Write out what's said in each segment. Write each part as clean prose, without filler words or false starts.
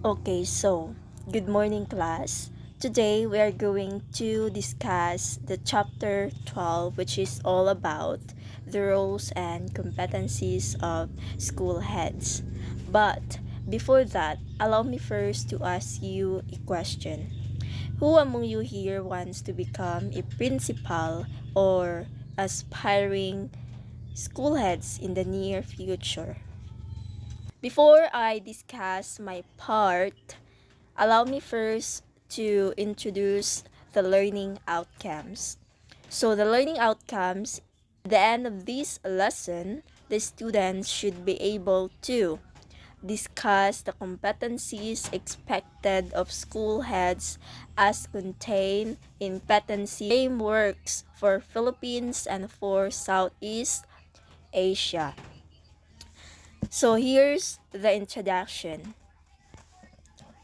Okay, so good morning, class. Today we are going to discuss the chapter 12, which is all about the roles and competencies of school heads. But before that, allow me first to ask you a question. Who among you here wants to become a principal or aspiring school heads in the near future? Before I discuss my part, allow me first to introduce the learning outcomes. So, the learning outcomes, at the end of this lesson, the students should be able to discuss the competencies expected of school heads as contained in competency frameworks for Philippines and for Southeast Asia. So, here's the introduction.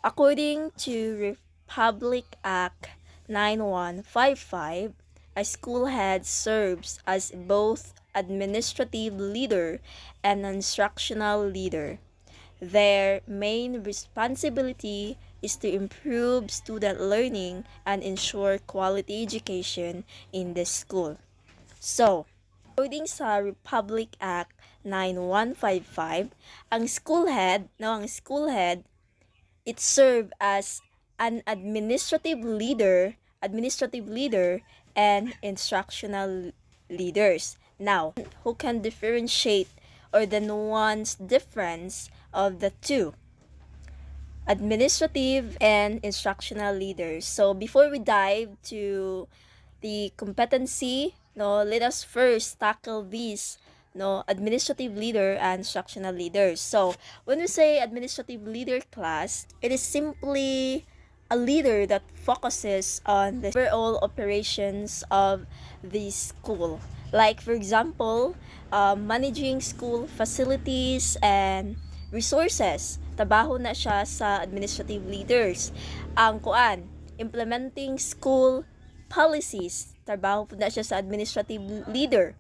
According to Republic Act 9155, a school head serves as both administrative leader and instructional leader. Their main responsibility is to improve student learning and ensure quality education in the school. So, according sa Republic Act 9155, ang school head it served as an administrative leader and instructional leaders. Now, who can differentiate or the nuance difference of the two? Administrative and instructional leaders. So before we dive to the competency, let us first tackle these administrative leader and instructional leaders. So when we say administrative leader class, it is simply a leader that focuses on the overall operations of the school. Like for example, managing school facilities and resources. Trabaho na siya sa administrative leaders. Implementing school policies. Trabaho po na siya sa administrative leader.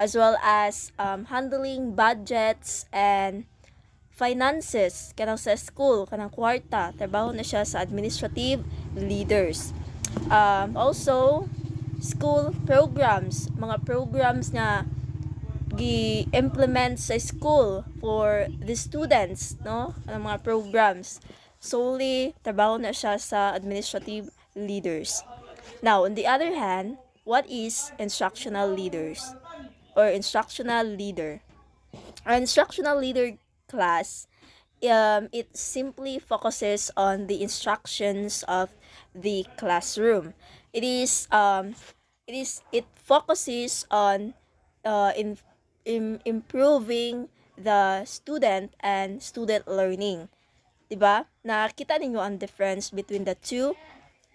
As well as handling budgets and finances kanang sa school, kanang kwarta. Trabaho na siya sa administrative leaders. Also, school programs. Mga programs na gi-implement sa school for the students, ang mga programs. Solely, trabaho na siya sa administrative leaders. Now, on the other hand, what is instructional leaders or instructional leader? Our instructional leader class, it simply focuses on the instructions of the classroom. It focuses on improving the student and student learning. 'Di ba? Nakita ninyo ang difference between the two?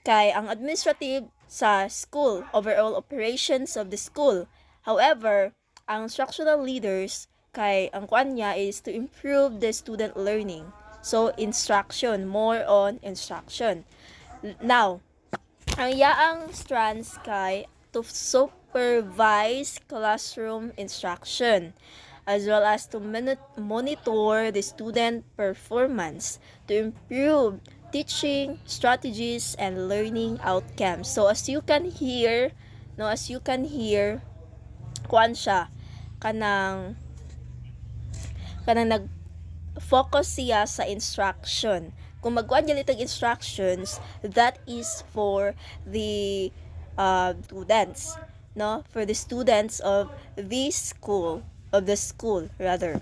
Kay ang administrative sa school, overall operations of the school. However, ang instructional leaders kay ang kuan niya is to improve the student learning. So instruction, more on instruction. Now, ang yaang strands kay to supervise classroom instruction as well as to monitor the student performance to improve teaching strategies and learning outcomes. So as you can hear, kuan siya kanang nag-focus siya sa instruction. Kung magkuan niya litag instructions, that is for the students, for the students of the school, rather.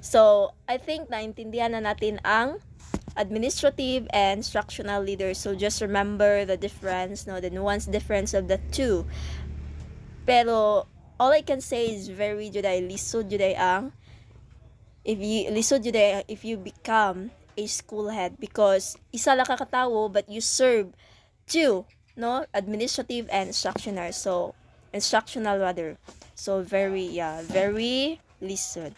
So, I think naintindihan na natin ang administrative and instructional leaders. So, just remember the difference, the nuance difference of the two. Pero, all I can say is very juday, lisod juday ang if you become a school head because isa lang kakatawo but you serve two, administrative and instructional. So, instructional rather. So, very lisod.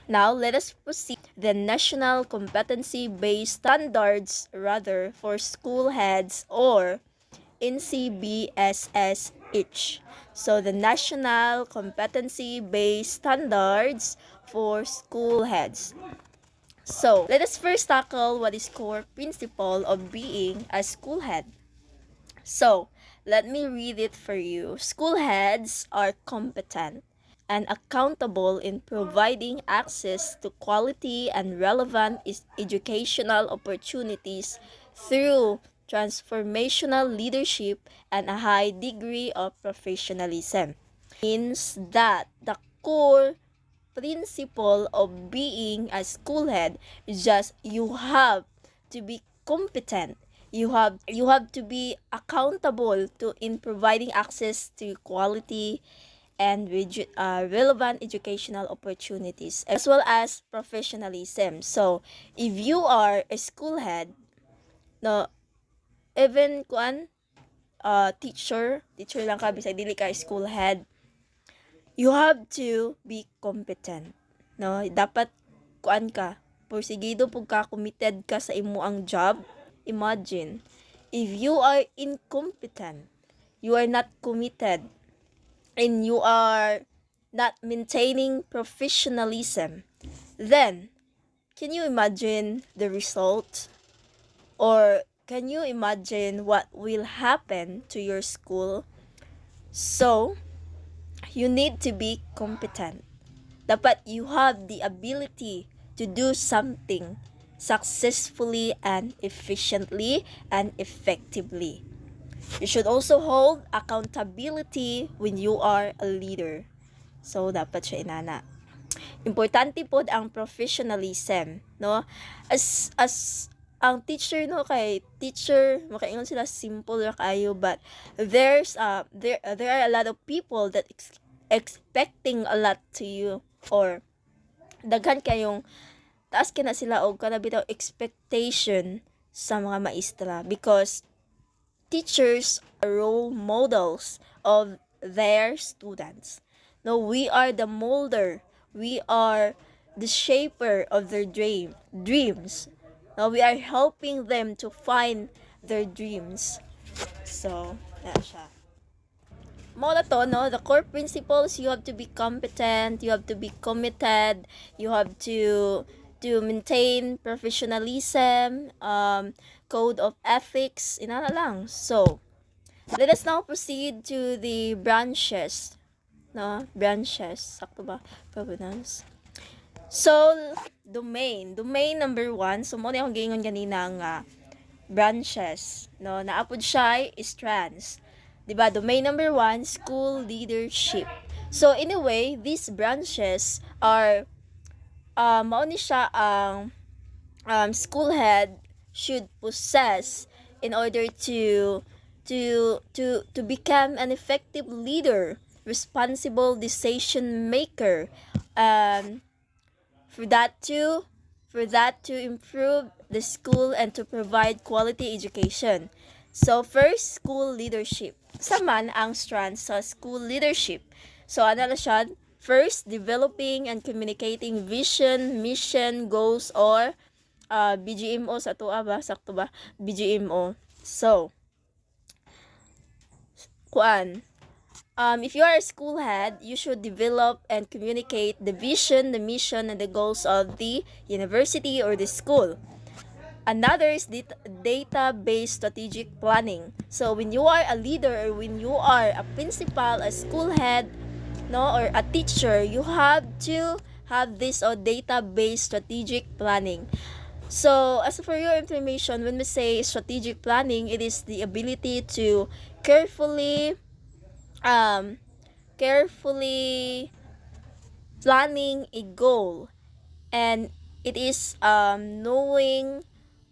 Now, let us proceed the National Competency-Based Standards rather for school heads or NCBSSH. So, the National Competency-Based Standards for School Heads. So, let us first tackle what is core principle of being a school head. So, let me read it for you. School heads are competent and accountable in providing access to quality and relevant educational opportunities through transformational leadership and a high degree of professionalism. Means that the core principle of being a school head is just you have to be competent. You have to be accountable to in providing access to quality and relevant educational opportunities as well as professionalism. So if you are a school head, no, even teacher lang ka bisag dili ka school head, you have to be competent. No, dapat ka, porsigido pug ka, committed ka sa imo ang job. Imagine, if you are incompetent, you are not committed, and you are not maintaining professionalism, then can you imagine the result? Or can you imagine what will happen to your school? So, you need to be competent. Dapat you have the ability to do something successfully and efficiently and effectively. You should also hold accountability when you are a leader. So, dapat siya inana. Importante po ang professionalism, no? As ang teacher, no, kay teacher makaingon sila simple ra kayo, but there are a lot of people that expecting a lot to you, or daghan kayong taas kina sila og kana bitaw expectation sa mga maestra, because teachers are role models of their students. No, we are the molder. We are the shaper of their dreams. No, we are helping them to find their dreams. So, na siya. Mo na to, no? The core principles, you have to be competent, you have to be committed, you have to maintain professionalism, code of ethics, ina na lang. So, let us now proceed to the branches. No? Branches. Sakto ba? Provenance. So, domain. Domain number 1. So, mo na akong gingon kanina nga branches. No? Naapod siya is strands. Diba? Domain number 1, school leadership. So, in a way, these branches are mao ni siya ang school head should possess in order to become an effective leader, responsible decision maker, for that to improve the school and to provide quality education. So first, school leadership. Saman ang strands sa school leadership. So ano na siya? First, developing and communicating vision, mission, goals, or BGMO sa tuwa ba? Sakto ba? BGMO. So, if you are a school head, you should develop and communicate the vision, the mission, and the goals of the university or the school. Another is data-based strategic planning. So when you are a leader, or when you are a principal, a school head, no, or a teacher, you have to have this or data-based strategic planning. So as for your information, when we say strategic planning, it is the ability to carefully planning a goal, and it is knowing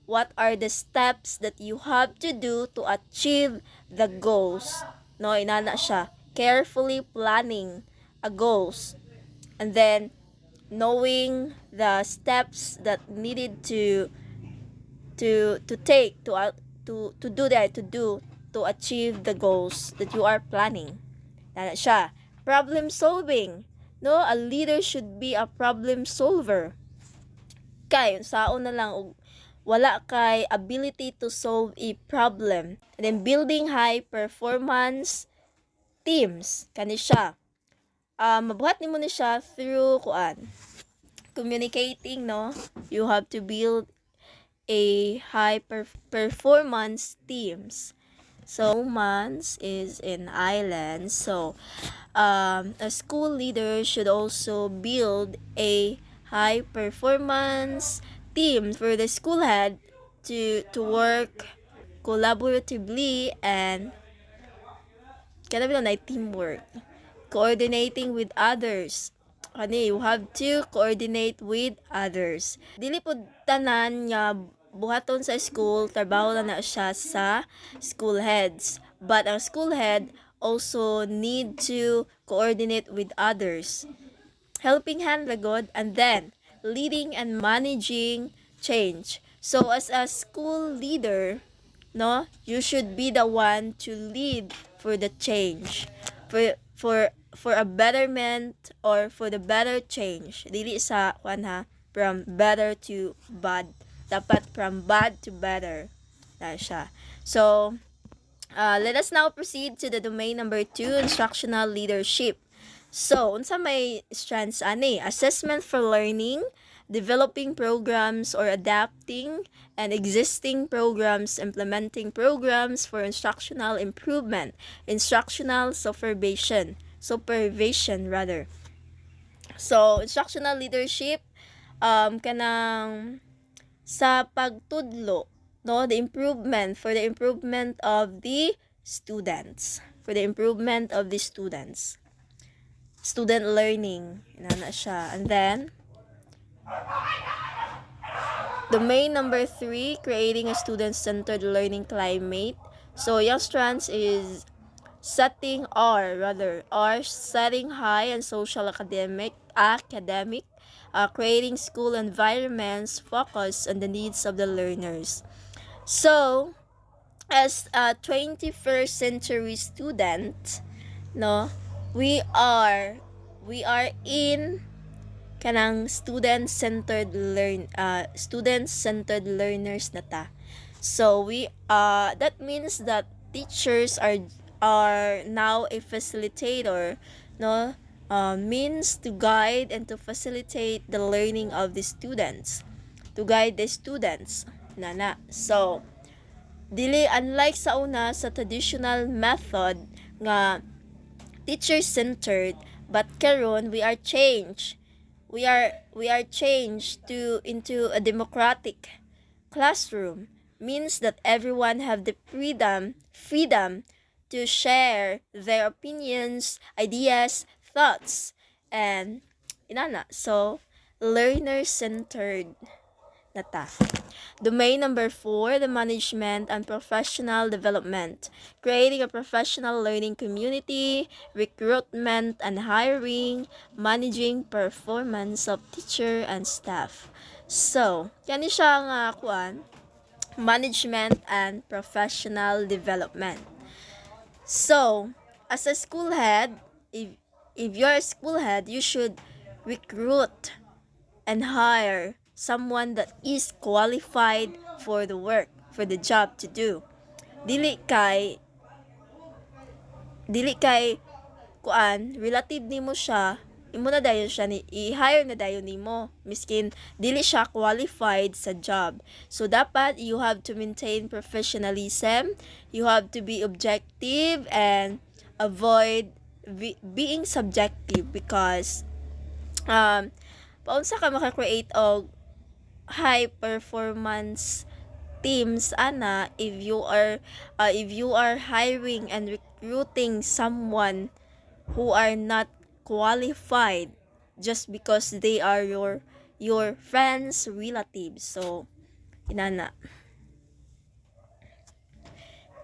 what are the steps that you have to do to achieve the goals. No, inana siya. Carefully planning a goals. And then knowing the steps that needed to take to do that to achieve the goals that you are planning. Inana siya. Problem solving. No, a leader should be a problem solver. Kay unsaon na lang og wala kay ability to solve a problem. And then building high performance teams kani siya. Mabuhat nimo ni siya through communicating, no? You have to build a high performance teams. So humans is in islands. So a school leader should also build a high performance team for the school head to work collaboratively and kana bilang na teamwork, coordinating with others. Kani, you have to coordinate with others. Dili po tanan nga buhaton sa school, trabaho lang na siya sa school heads. But ang school head also need to coordinate with others. Helping hand lagod, and then leading and managing change. So as a school leader, no, you should be the one to lead for the change, for a betterment or for the better change. Dili sa kwan ha, from better to bad. Dapat from bad to better na siya. So let us now proceed to the domain number 2, instructional leadership. So, unsa may strands ani? Assessment for learning, developing programs or adapting and existing programs, implementing programs for instructional improvement, instructional supervision rather. So, instructional leadership kanang sa pagtudlo, no, the improvement for the improvement of the students, for the improvement of the student learning, na siya. And then domain number 3, creating a student-centered learning climate. So yung strands is setting setting high and social academic, creating school environments focused on the needs of the learners. So as a 21st century student, no, we are in kanang student-centered learners na ta. So that means that teachers are now a facilitator, no, means to guide and to facilitate the learning of the students, to guide the students nana. So dili unlike sa una sa traditional method nga teacher-centered, but karon we are changed into a democratic classroom, means that everyone have the freedom to share their opinions, ideas, thoughts, and inana. So learner-centered nata. Domain number 4, the management and professional development. Creating a professional learning community, recruitment and hiring, managing performance of teacher and staff. So, kani siya nga management and professional development. So, as a school head, if you're a school head, you should recruit and hire someone that is qualified for the work, for the job to do. Dili kay relative nimo siya, imo na dayon siya i-hire na dayon nimo miskin dili siya qualified sa job. So dapat you have to maintain professionalism, you have to be objective and avoid being subjective, because paunsa ka maka-create og high performance teams ana if you are hiring and recruiting someone who are not qualified just because they are your friends, relatives. So inana.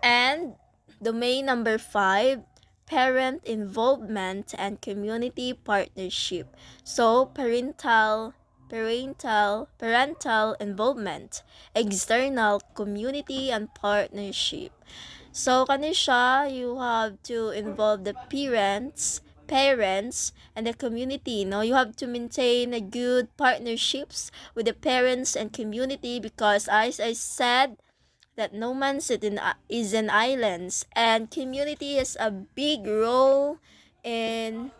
And domain number 5, parent involvement and community partnership. So parental involvement, external community and partnership. So kani siya, you have to involve the parents and the community, no, you have to maintain a good partnerships with the parents and community, because as I said that no man is in islands, and community has a big role in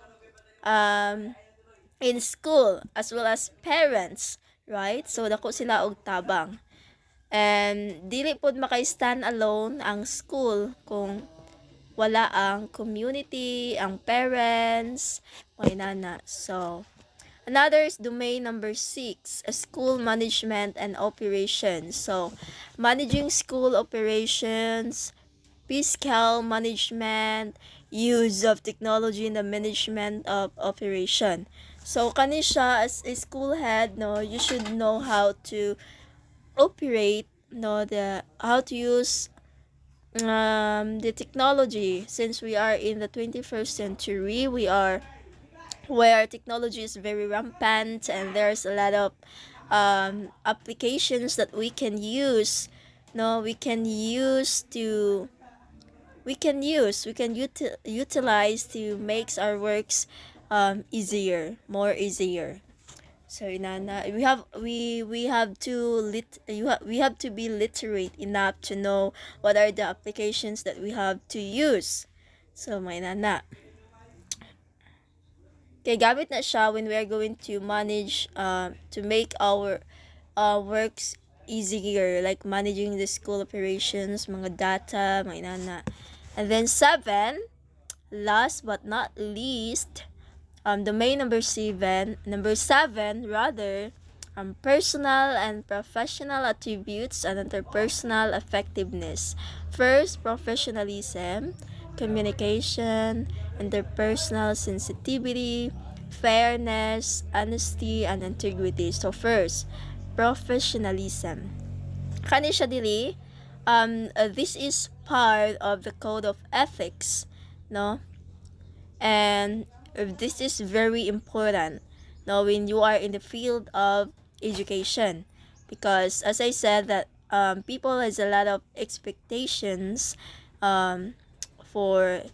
in school as well as parents, right? So dako sila og tabang. And dili pod maka-stand alone ang school kung wala ang community, ang parents, may nana. So another is domain number 6, school management and operations. So managing school operations, fiscal management, use of technology in the management of operation. So kani siya as a school head, no, you should know how to operate, no, the how to use the technology, since we are in the 21st century. We are where technology is very rampant, and there's a lot of applications that we can use, no, we can utilize to makes our works easier, more easier. So inana, we have to we have to be literate enough to know what are the applications that we have to use. So may nana, kay gamit na siya when we are going to manage to make our works easier, like managing the school operations, mga data, mga inana. And then 7, last but not least, domain number 7 rather, personal and professional attributes and interpersonal effectiveness. First, professionalism, communication, interpersonal sensitivity, fairness, honesty, and integrity. So first, professionalism. Kani siya dili, this is part of the code of ethics, no? And this is very important now when you are in the field of education, because as I said that people has a lot of expectations for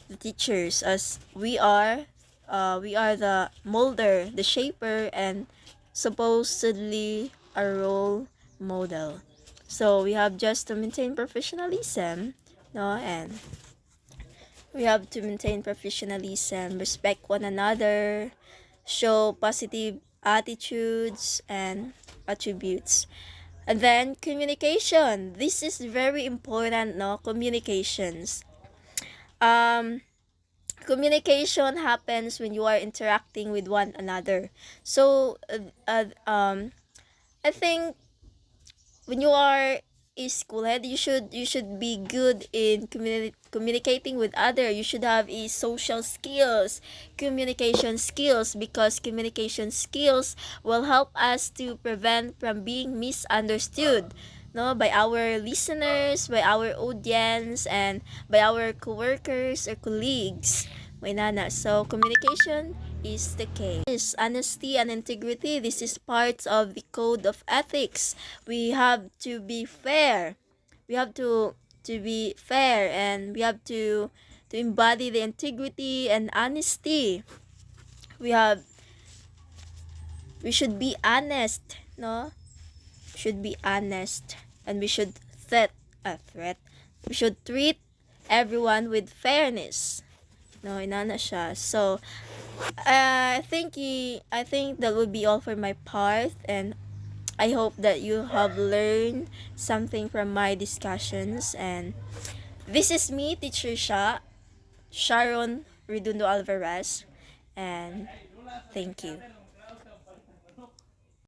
the teachers, as we are the molder, the shaper, and supposedly a role model. So we have just to maintain professionalism, no, and we have to maintain professionalism, respect one another, show positive attitudes and attributes. And then communication. This is very important, no? Communications. Um Communication happens when you are interacting with one another. So I think when you are a school head, you should be good in communicating with other. You should have a social skills, communication skills, because communication skills will help us to prevent from being misunderstood, no, by our listeners, by our audience, and by our coworkers or colleagues. May nana. So communication is the case. Honesty and integrity, this is part of the code of ethics. We have to be fair. We have to be fair, and we have to embody the integrity and honesty. We should be honest, no? We should be honest, and we should threat. We should treat everyone with fairness. No, inana siya. So I think that would be all for my part, and I hope that you have learned something from my discussions. And this is me, Teacher Sharon Redundo Alvarez, and thank you.